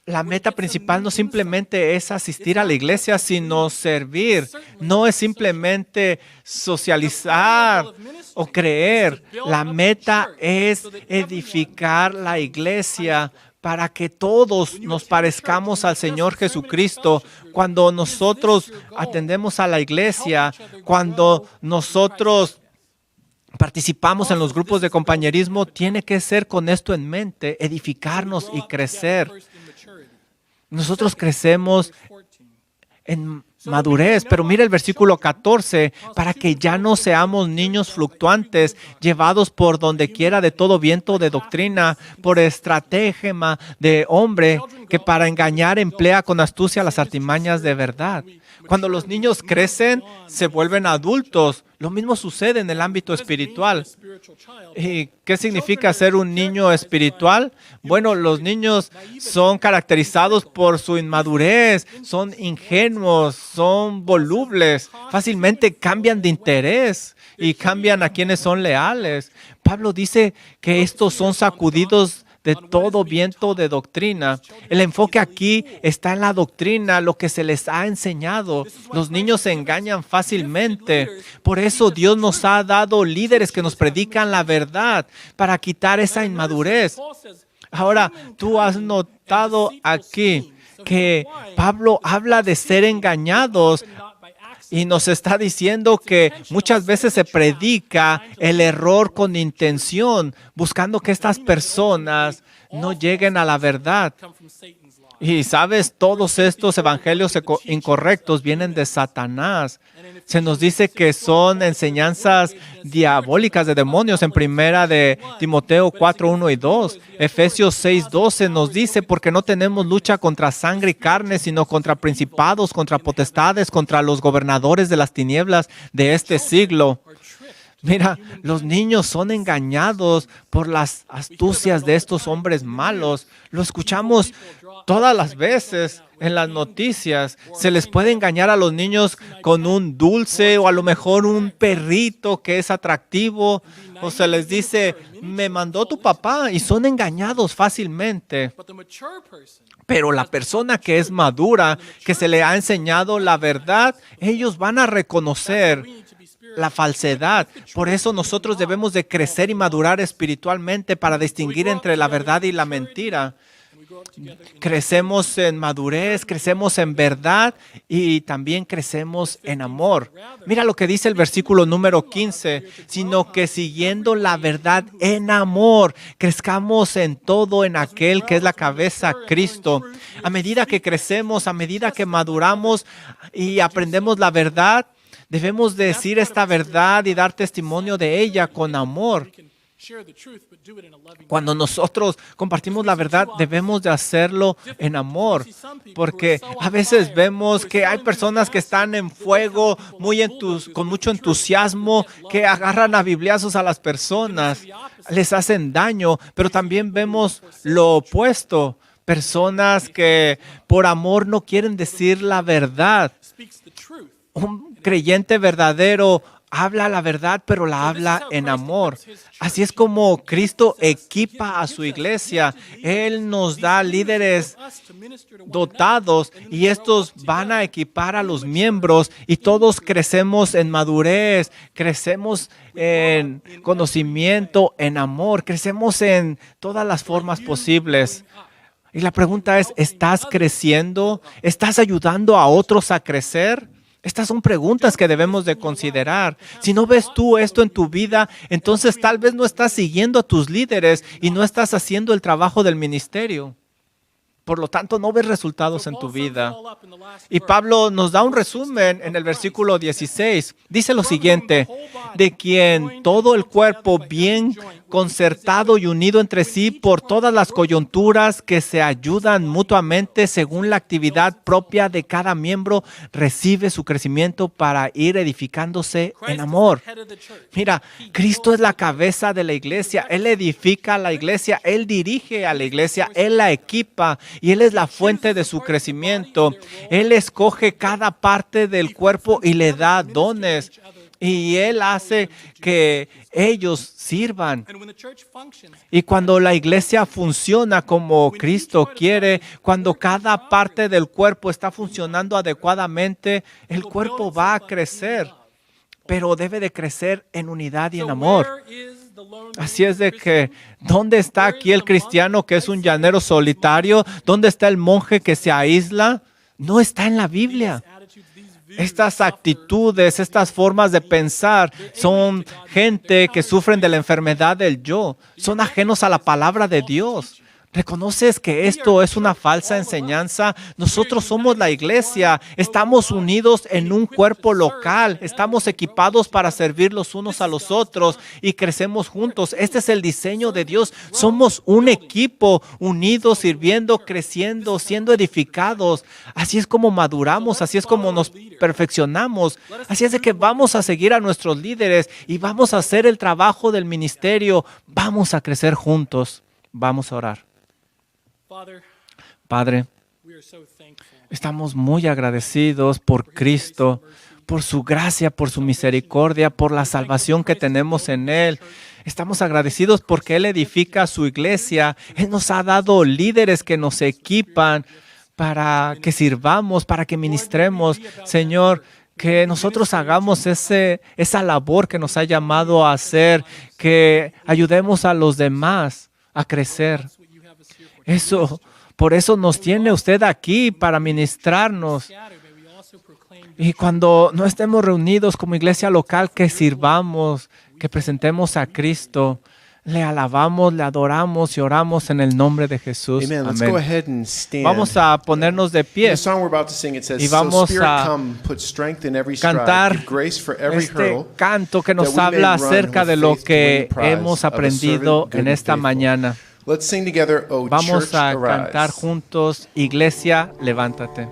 la meta principal no simplemente es asistir a la iglesia, sino servir. No es simplemente socializar o creer. La meta es edificar la iglesia para que todos nos parezcamos al Señor Jesucristo. Cuando nosotros atendemos a la iglesia, cuando nosotros participamos en los grupos de compañerismo, tiene que ser con esto en mente, edificarnos y crecer. Nosotros crecemos en madurez, pero mira el versículo 14, para que ya no seamos niños fluctuantes, llevados por donde quiera de todo viento de doctrina, por estratagema de hombre que para engañar emplea con astucia las artimañas de verdad. Cuando los niños crecen, se vuelven adultos. Lo mismo sucede en el ámbito espiritual. ¿Y qué significa ser un niño espiritual? Bueno, los niños son caracterizados por su inmadurez, son ingenuos, son volubles, fácilmente cambian de interés y cambian a quienes son leales. Pablo dice que estos son sacudidos de todo viento de doctrina. El enfoque aquí está en la doctrina, lo que se les ha enseñado. Los niños se engañan fácilmente. Por eso Dios nos ha dado líderes que nos predican la verdad para quitar esa inmadurez. Ahora, tú has notado aquí que Pablo habla de ser engañados y nos está diciendo que muchas veces se predica el error con intención, buscando que estas personas no lleguen a la verdad. Y sabes, todos estos evangelios incorrectos vienen de Satanás. Se nos dice que son enseñanzas diabólicas de demonios en primera de Timoteo 4, 1 y 2. Efesios 6, 12 nos dice, porque no tenemos lucha contra sangre y carne, sino contra principados, contra potestades, contra los gobernadores de las tinieblas de este siglo. Mira, los niños son engañados por las astucias de estos hombres malos. Lo escuchamos todas las veces en las noticias. Se les puede engañar a los niños con un dulce o a lo mejor un perrito que es atractivo. O se les dice, me mandó tu papá, y son engañados fácilmente. Pero la persona que es madura, que se le ha enseñado la verdad, ellos van a reconocer la falsedad. Por eso nosotros debemos de crecer y madurar espiritualmente para distinguir entre la verdad y la mentira. Crecemos en madurez, crecemos en verdad y también crecemos en amor. Mira lo que dice el versículo número 15, sino que siguiendo la verdad en amor, crezcamos en todo en aquel que es la cabeza, Cristo. A medida que crecemos, a medida que maduramos y aprendemos la verdad, debemos decir esta verdad y dar testimonio de ella con amor. Cuando nosotros compartimos la verdad, debemos de hacerlo en amor, porque a veces vemos que hay personas que están en fuego, con mucho entusiasmo, que agarran a bibliazos a las personas, les hacen daño, pero también vemos lo opuesto, personas que por amor no quieren decir la verdad. Un creyente verdadero habla la verdad, pero la habla en amor. Así es como Cristo equipa a su iglesia. Él nos da líderes dotados y estos van a equipar a los miembros y todos crecemos en madurez, crecemos en conocimiento, en amor, crecemos en todas las formas posibles. Y la pregunta es, ¿estás creciendo? ¿Estás ayudando a otros a crecer? Estas son preguntas que debemos de considerar. Si no ves tú esto en tu vida, entonces tal vez no estás siguiendo a tus líderes y no estás haciendo el trabajo del ministerio. Por lo tanto, no ves resultados en tu vida. Y Pablo nos da un resumen en el versículo 16. Dice lo siguiente, de quien todo el cuerpo bien concertado y unido entre sí por todas las coyunturas que se ayudan mutuamente según la actividad propia de cada miembro, recibe su crecimiento para ir edificándose en amor. Mira, Cristo es la cabeza de la iglesia. Él edifica a la iglesia, Él dirige a la iglesia, Él la equipa y Él es la fuente de su crecimiento. Él escoge cada parte del cuerpo y le da dones. Y Él hace que ellos sirvan. Y cuando la iglesia funciona como Cristo quiere, cuando cada parte del cuerpo está funcionando adecuadamente, el cuerpo va a crecer, pero debe de crecer en unidad y en amor. Así es de que, ¿dónde está aquí el cristiano que es un llanero solitario? ¿Dónde está el monje que se aísla? No está en la Biblia. Estas actitudes, estas formas de pensar son gente que sufren de la enfermedad del yo. Son ajenos a la palabra de Dios. ¿Reconoces que esto es una falsa enseñanza? Nosotros somos la iglesia, estamos unidos en un cuerpo local, estamos equipados para servir los unos a los otros y crecemos juntos. Este es el diseño de Dios. Somos un equipo unidos, sirviendo, creciendo, siendo edificados. Así es como maduramos, así es como nos perfeccionamos. Así es de que vamos a seguir a nuestros líderes y vamos a hacer el trabajo del ministerio. Vamos a crecer juntos. Vamos a orar. Padre, estamos muy agradecidos por Cristo, por su gracia, por su misericordia, por la salvación que tenemos en Él. Estamos agradecidos porque Él edifica su iglesia. Él nos ha dado líderes que nos equipan para que sirvamos, para que ministremos. Señor, que nosotros hagamos esa labor que nos ha llamado a hacer, que ayudemos a los demás a crecer. Por eso nos tiene usted aquí, para ministrarnos. Y cuando no estemos reunidos como iglesia local, que sirvamos, que presentemos a Cristo, le alabamos, le adoramos y oramos en el nombre de Jesús. Amen. Let's Amén. go ahead and stand. Vamos a ponernos de In pie. the song we're about to sing, it says, Y "So vamos Spirit a come, put strength in every stride, cantar give grace for every este hurdle, canto que that nos we may habla run acerca with de lo faith to que win the prize hemos of a aprendido servant good en and esta faithful." mañana. Let's sing together, O Vamos church, a cantar arise. juntos, iglesia, levántate.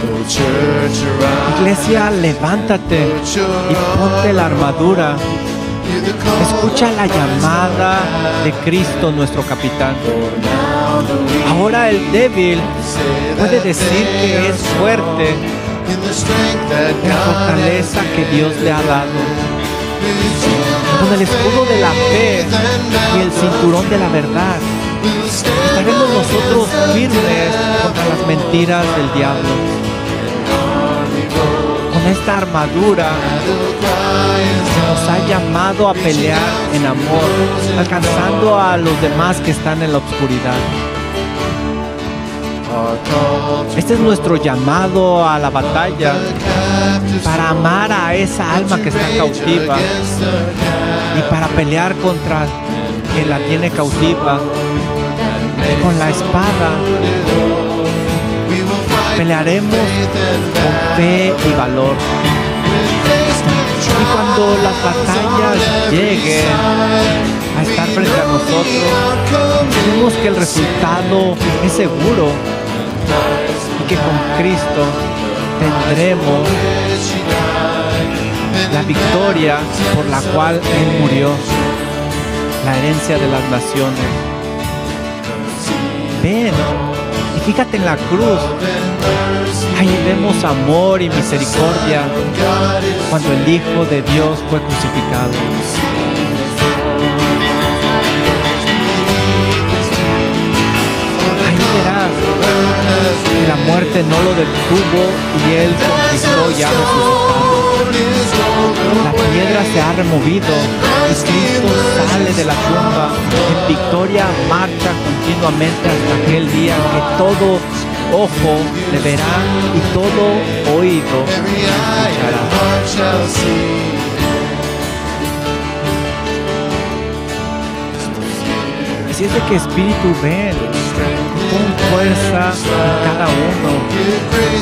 O church, arise. Iglesia, levántate y ponte la armadura. Hear the call Escucha la llamada de Cristo, nuestro capitán. Ahora el débil puede decir que es fuerte in the strength that en la God fortaleza que Dios le ha dado. Con el escudo de la fe y el cinturón de la verdad, estaremos nosotros firmes contra las mentiras del diablo. Con esta armadura nos ha llamado a pelear en amor, alcanzando a los demás que están en la oscuridad. Este es nuestro llamado a la batalla para amar a esa alma que está cautiva y para pelear contra quien la tiene cautiva. Con la espada pelearemos con fe y valor. Y cuando las batallas lleguen a estar frente a nosotros, sabemos que el resultado es seguro y que con Cristo tendremos la victoria por la cual Él murió, la herencia de las naciones. Ven y fíjate en la cruz. Ahí vemos amor y misericordia cuando el Hijo de Dios fue crucificado. Ahí verás que la muerte no lo detuvo y Él conquistó y ha resucitado. La piedra se ha removido y Cristo sale de la tumba. En victoria marcha continuamente hasta aquel día que todo ojo le verá y todo oído escuchará. Así es de que Espíritu, ven, pon fuerza en cada uno,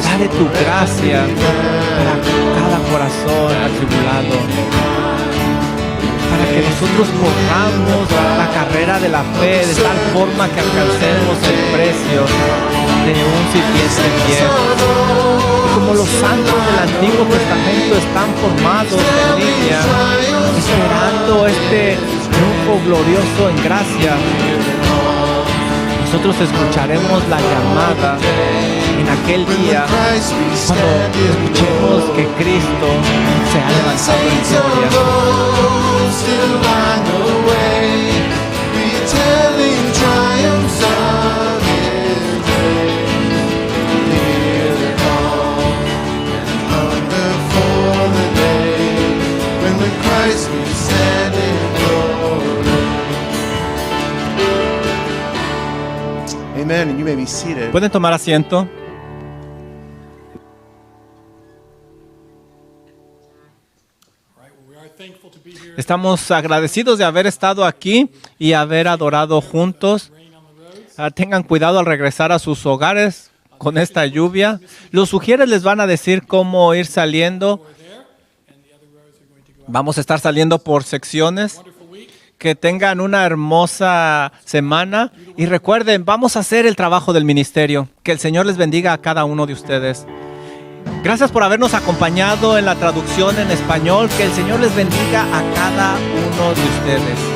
dale tu gracia para cada corazón atribulado, para que nosotros corramos la carrera de la fe de tal forma que alcancemos el precio de un sirviente fiel. Y como los santos del Antiguo Testamento están formados en línea, esperando este triunfo glorioso en gracia, nosotros escucharemos la llamada en aquel día cuando escuchemos que Cristo se ha levantado en gloria. Amen. And you may be seated. Pueden tomar asiento. All right, well, we are thankful to be here. Estamos agradecidos de haber estado aquí y haber adorado juntos. Rain on the roads. Tengan cuidado al regresar a sus hogares con esta lluvia. Los sugieres les van a decir cómo ir saliendo. We're there, and the other rows are going to go out. Vamos a estar saliendo por secciones. Wonderful week. Que tengan una hermosa semana y recuerden, vamos a hacer el trabajo del ministerio. Que el Señor les bendiga a cada uno de ustedes. Gracias por habernos acompañado en la traducción en español. Que el Señor les bendiga a cada uno de ustedes.